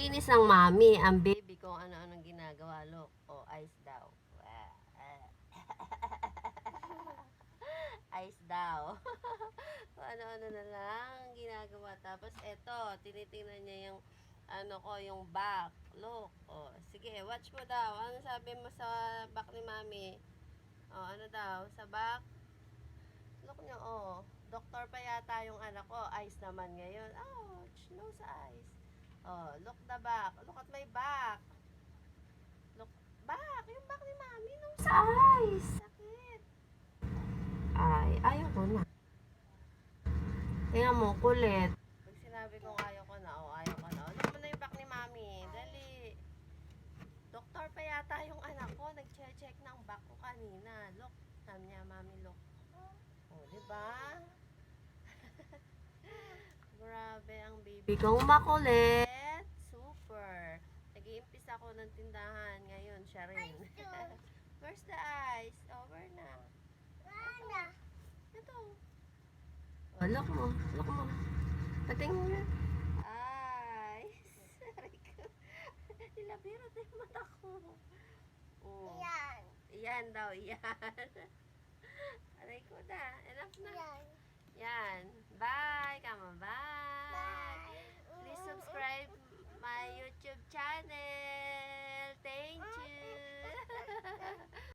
Nililinis ng mami ang baby kung ano-anong ginagawa. Look, ice daw. Ice daw. Kung ano-ano na lang ginagawa. Tapos eto, tinitingnan niya yung yung back. Look, sige, watch mo daw. Ano sabi mo sa back ni mami? Ano daw, sa back? Look niyo, doktor pa yata yung anak ko. Ice naman ngayon. Ouch, nose eyes. Look the back. Look at my back. Look, back. Yung back ni mami, nose eyes. Sakit. Ayaw ko na. Tingnan mo, kulit. Pag sinabi kong ayaw ko na, ayaw ko na. Look mo na yung back ni mami. Dali. Doktor pa yata yung anak ko. Nag-check ng back ko kanina. Look. Sabi niya, mami, look. Diba? Grabe ang baby kong makulit. Super. Nag-iimpis ako ng tindahan. Ngayon, siya rin. Where's the ice? Over na. Ito. Look mo. Look mo. Pating mo na. Ice. Aray ko. Nilabirot na yung mata ko. Iyan. Iyan daw. Iyan. Aray ko na. Enough na. Yan. Bye.